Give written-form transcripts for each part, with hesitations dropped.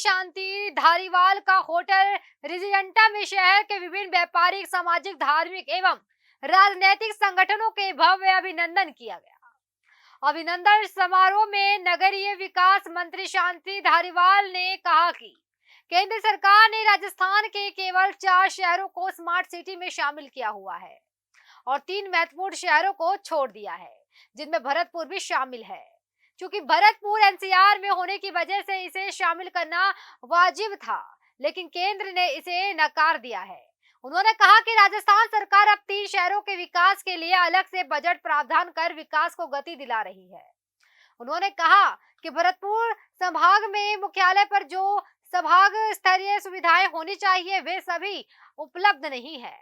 शांति धारीवाल का होटल रेजिडेंटा में शहर के विभिन्न व्यापारिक, सामाजिक, धार्मिक एवं राजनीतिक संगठनों के भव्य अभिनंदन किया गया। अभिनंदन समारोह में नगरीय विकास मंत्री शांति धारीवाल ने कहा कि केंद्र सरकार ने राजस्थान के केवल 4 शहरों को स्मार्ट सिटी में शामिल किया हुआ है और 3 महत्वपूर्ण शहरों को छोड़ दिया है, जिनमें भरतपुर भी शामिल है। क्योंकि भरतपुर एनसीआर में होने की वजह से इसे शामिल करना वाजिब था, लेकिन केंद्र ने इसे नकार दिया है। उन्होंने कहा कि राजस्थान सरकार अब 3 शहरों के विकास के लिए अलग से बजट प्रावधान कर विकास को गति दिला रही है। उन्होंने कहा कि भरतपुर संभाग में मुख्यालय पर जो संभाग स्तरीय सुविधाएं होनी चाहिए वे सभी उपलब्ध नहीं है।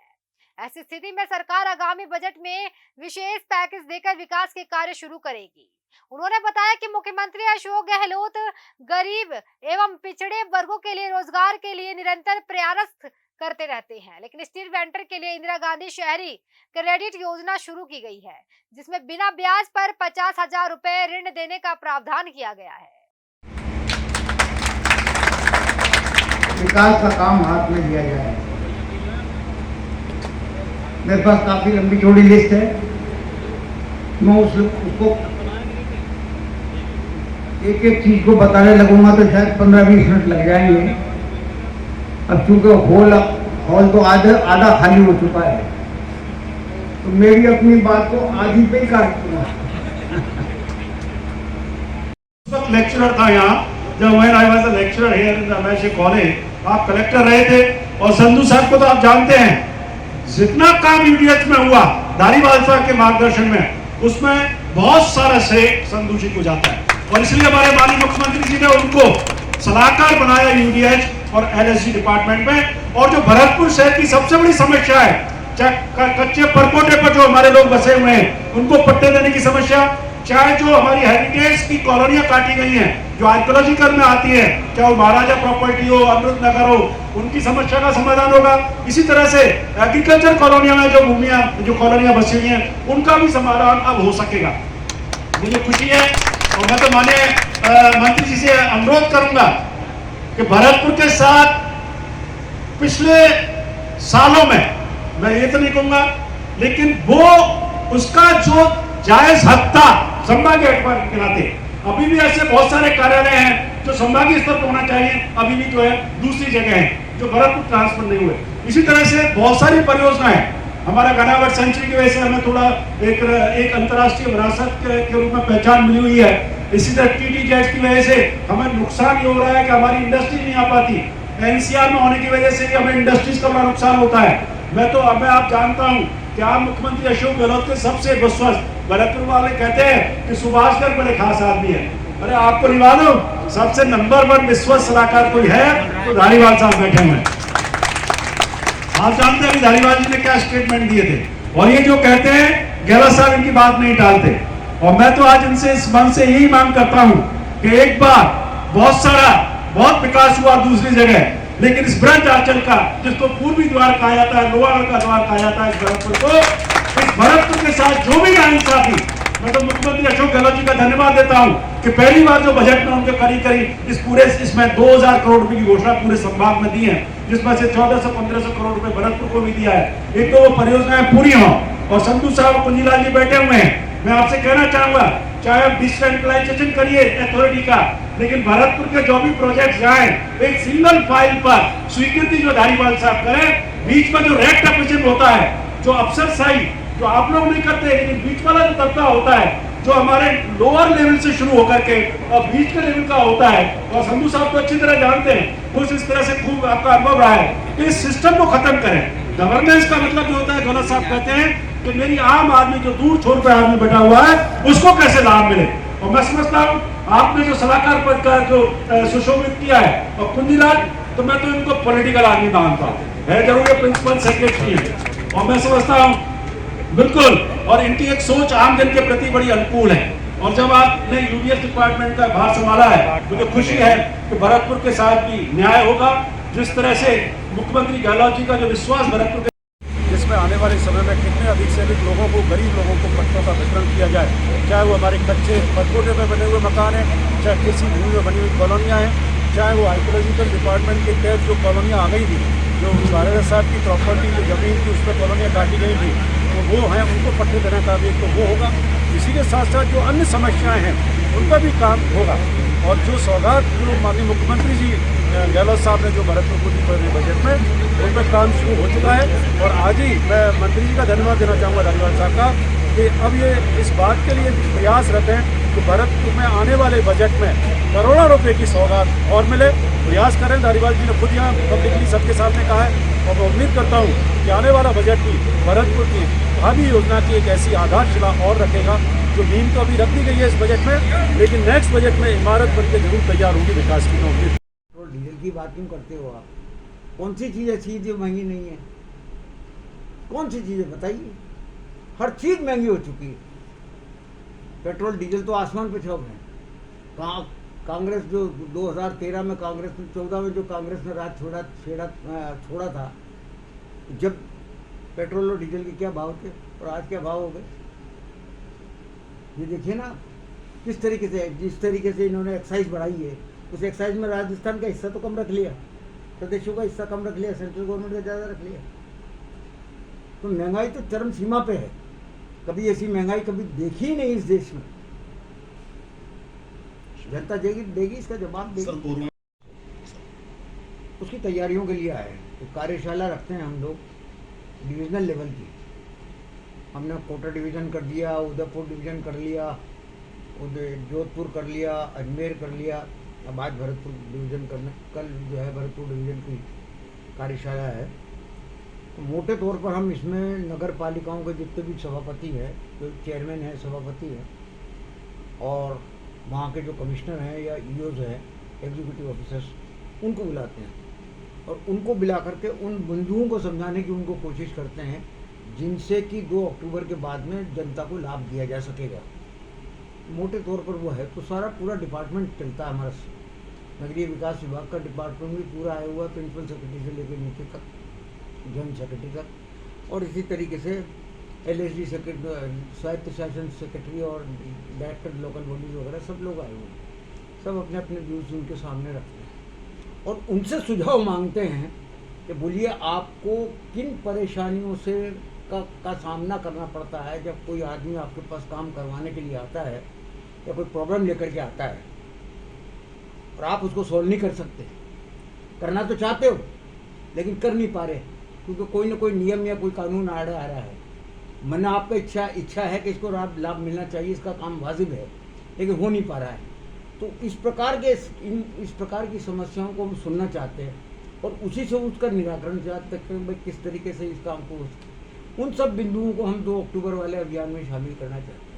ऐसी स्थिति में सरकार आगामी बजट में विशेष पैकेज देकर विकास के कार्य शुरू करेगी। उन्होंने बताया कि मुख्यमंत्री अशोक गहलोत गरीब एवं पिछड़े वर्गों के लिए रोजगार के लिए निरंतर प्रयास करते रहते हैं, लेकिन स्ट्रीट वेंडर के लिए इंदिरा गांधी शहरी क्रेडिट योजना शुरू की गई है, जिसमें बिना ब्याज पर 50,000 रुपए ऋण देने का प्रावधान किया गया है। विकास का काम हाथ में लिया जाए। मेरे पास काफी लंबी चौड़ी लिस्ट है, मैं उसको एक एक चीज को बताने लगूंगा तो शायद 15-20 मिनट लग जाएंगे। अब चूंकि हॉल तो आधा खाली हो चुका है, तो मेरी अपनी बात को आधी पे ही काट दूंगा। लेक्चरर था यहाँ, जब when I was a lecturer here in the MSc college, आप कलेक्टर रहे थे और संधू साहब को तो आप जानते हैं, जितना काम यूडीएच में हुआ धारीवाल साहब के मार्गदर्शन में, उसमें बहुत सारा श्रेय संधू जी को जाता है और इसलिए हमारे माननीय मुख्यमंत्री जी ने उनको सलाहकार बनाया यूडीएच और एलएसजी डिपार्टमेंट में। और जो भरतपुर शहर की सबसे बड़ी समस्या है, चाहे कच्चे परकोटे पर जो हमारे लोग बसे हुए हैं उनको पट्टे देने की समस्या, चाहे जो हमारी हेरिटेज की कॉलोनियां काटी गई हैं जो आर्कियोलॉजिकल में आती है, चाहे वो महाराजा प्रॉपर्टी हो, अमृत नगर हो, उनकी समस्या का समाधान होगा। इसी तरह से एग्रीकल्चर कॉलोनियां में जो भूमियां जो कॉलोनियां बसी हुई हैं उनका भी समाधान अब हो सकेगा। मुझे खुशी है और मैं तो माननीय मंत्री जी से अनुरोध करूंगा कि भरतपुर के साथ पिछले सालों में, मैं ये तो नहीं कहूंगा, लेकिन वो उसका जो जायज हक था संभागीय हेडक्वार्टर के नाते, अभी भी ऐसे बहुत सारे कार्यालय हैं जो संभागीय स्तर पर होना चाहिए, अभी भी जो है दूसरी जगह है जो भरतपुर ट्रांसफर नहीं हुए। इसी तरह से बहुत सारी परियोजनाएं, हमारा गनावर सेंचुरी की वजह से हमें थोड़ा एक अंतर्राष्ट्रीय विरासत के रूप में पहचान मिली हुई है। इसी तरह टीटीजेड की वजह से हमें नुकसान ये हो रहा है कि हमारी इंडस्ट्री नहीं आ पाती, एनसीआर में होने की वजह से भी हमें इंडस्ट्रीज का बड़ा नुकसान होता है। मैं आप जानता हूँ कि आप मुख्यमंत्री अशोक गहलोत के सबसे विश्वस्त, भरतपुर वाले कहते हैं कि सुभाषकर बड़े खास आदमी है। अरे आपको नहीं मालूम, सबसे नंबर 1 विश्वस्त सलाहकार कोई है तो धारीवाल साहब बैठे हुए हैं। आप जानते हैं धारीवाल जी ने क्या स्टेटमेंट दिए थे, और ये जो कहते हैं गहलोत साहब इनकी बात नहीं टालते। और मैं तो आज इनसे इस मन से यही मांग करता हूं कि एक बार बहुत विकास हुआ दूसरी जगह, लेकिन इस ब्रजांचल का, जिसको पूर्वी द्वार कहा जाता है, लोहागढ़ का द्वार कहा जाता है, इस भरतपुर के साथ जो भी नाइंसाफी, मैं तो मुख्यमंत्री अशोक गहलोत जी का धन्यवाद देता हूं कि पहली बार जो बजट में उनके करीब इसमें 2000 करोड़ रुपए की घोषणा पूरे संभाग में दी है, जिसमें से 1400-1500 करोड़ रुपए भरतपुर को भी दिया है। एक तो वो परियोजनाएं पूरी हों। और संधू साहब कुंजीलाल जी बैठे हुए हैं, मैं आपसे कहना चाहूंगा, चाहे आप डिसेंट्रलाइजेशन करिए अथॉरिटी का, लेकिन भरतपुर के जो भी प्रोजेक्ट जाए एक सिंगल फाइल पर स्वीकृति जो धारीवाल साहब करें। बीच में जो रेड टेपिज्म होता है, जो अफसरशाही जो आप लोग नहीं करते, लेकिन बीच वाला जो तबका होता है जो हमारे लोअर लेवल से शुरू होकर के और बीच के लेवल का होता है, और संधू साहब को अच्छी तरह जानते हैं, कुछ इस तरह से खूब आपका अनुभव रहा है कि इस सिस्टम को खत्म करें। गवर्नेंस का मतलब जो होता है, गहलोत साहब कहते हैं कि मेरी आम आदमी जो दूर छोर पे आदमी बैठा हुआ है उसको कैसे लाभ मिले। और मैं समझता हूँ आपने जो सलाहकार पद का जो सुशोभित किया है, और कुंजीलाल, तो मैं तो इनको पॉलिटिकल आदमी मानता हूँ, है जरूर ये प्रिंसिपल सेक्रेटरी है, और मैं समझता हूँ बिल्कुल, और इनकी एक सोच आम जन के प्रति बड़ी अनुकूल है। और जब आपने यूडीएच डिपार्टमेंट का भार संभाला है, मुझे खुशी है कि भरतपुर के साथ भी न्याय होगा। जिस तरह से मुख्यमंत्री गहलोत जी का जो विश्वास भरतपुर के, जिसमें आने वाले समय में कितने अधिक से अधिक लोगों को, गरीब लोगों को पट्टों का वितरण किया जाए, चाहे वो हमारे कच्चे परकोटे में बने हुए मकान हैं, चाहे कृषि भूमि में बनी हुई कॉलोनियाँ हैं, चाहे वो आर्कियोलॉजिकल डिपार्टमेंट के तहत जो कॉलोनियाँ आ गई थी, जो वालेद साहब की प्रॉपर्टी जो ज़मीन थी उस पर कॉलोनियाँ काटी गई थी, तो वो हैं उनको पट्टे देने का भी तो वो होगा। इसी के साथ साथ जो अन्य समस्याएं हैं उनका भी काम होगा। और जो सौगात जो माननीय मुख्यमंत्री जी गहलोत साहब ने जो भरतपुर को दी पहले बजट में, उन पर काम शुरू हो चुका है। और आज ही मैं मंत्री जी का धन्यवाद देना चाहूँगा धारीवाल साहब का कि अब ये इस बात के लिए प्रयासरत हैं कि भरतपुर में आने वाले बजट में करोड़ों रुपए की सौगात और मिले। प्रयास करें, धारीवाल जी ने खुद यहाँ पब्लिकली सबके सामने कहा है। और मैं उम्मीद करता हूँ कि आने वाला बजट भी भरतपुर की भावी योजना की एक ऐसी आधारशिला और रखेगा जो नींव तो अभी रख दी गई है इस बजट में, लेकिन नेक्स्ट बजट में इमारत बनकर जरूर तैयार होगी विकास की उम्मीद। पेट्रोल डीजल की बात क्यों करते हो आप? कौन सी चीज़ ऐसी जो महंगी नहीं है? कौन सी चीज़ है बताइए? हर चीज़ महंगी हो चुकी है। पेट्रोल डीजल तो आसमान पे छुप है। कांग्रेस जो 2013 में कांग्रेस ने 14 में जो कांग्रेस ने राज छोड़ा था, जब पेट्रोल और डीजल के क्या भाव थे और आज क्या भाव हो गए, ये देखिए ना किस तरीके से, जिस तरीके से इन्होंने एक्साइज बढ़ाई है, उस एक्साइज में राजस्थान का हिस्सा तो कम रख लिया, प्रदेशों का हिस्सा कम रख लिया, सेंट्रल गवर्नमेंट का ज़्यादा रख लिया। तो महंगाई तो चरम सीमा पे है। कभी ऐसी महंगाई कभी देखी ही नहीं इस देश में। जनता देगी इसका जवाब देगी। उसकी तैयारियों के लिए आए, तो कार्यशाला रखते हैं हम लोग डिविजनल लेवल की। हमने कोटा डिवीज़न कर दिया, उदयपुर डिवीज़न कर लिया, जोधपुर कर लिया, अजमेर कर लिया, अब आज भरतपुर डिवीज़न करना, कल जो है भरतपुर डिवीज़न की कार्यशाला है। तो मोटे तौर पर हम इसमें नगर पालिकाओं के जितने भी सभापति हैं, जो चेयरमैन है, सभापति है, और वहाँ के जो कमिश्नर हैं या ईओज हैं, एग्जीक्यूटिव ऑफिसर्स, उनको बुलाते हैं और उनको बुला करके उन बिंदुओं को समझाने की उनको कोशिश करते हैं जिनसे कि 2 अक्टूबर के बाद में जनता को लाभ दिया जा सकेगा। मोटे तौर पर वो है। तो सारा पूरा डिपार्टमेंट चलता है हमारा। नगरीय विकास विभाग का डिपार्टमेंट भी पूरा आया हुआ है, प्रिंसिपल सेक्रेटरी से लेकर नीचे तक, जॉइंट सेक्रेटरी तक। और इसी तरीके से LSD सेक्रेटरी, स्वायत्त शासन सेक्रेटरी और डायरेक्टर लोकल बॉडीज वगैरह सब लोग आए हुए हैं। सब अपने अपने व्यूज़ उनके सामने रखते हैं और उनसे सुझाव मांगते हैं कि बोलिए आपको किन परेशानियों से का सामना करना पड़ता है जब कोई आदमी आपके पास काम करवाने के लिए आता है या कोई प्रॉब्लम लेकर के आता है और आप उसको सॉल्व नहीं कर सकते। करना तो चाहते हो लेकिन कर नहीं पा रहे क्योंकि कोई ना कोई नियम या कोई कानून आ रहा है। मन आपका इच्छा है कि इसको लाभ मिलना चाहिए, इसका काम वाजिब है, लेकिन हो नहीं पा रहा है। तो इस प्रकार की समस्याओं को हम सुनना चाहते हैं और उसी से उसका निराकरण चाहते हैं कि किस तरीके से इस काम को, उन सब बिंदुओं को हम 2 अक्टूबर वाले अभियान में शामिल करना चाहते हैं।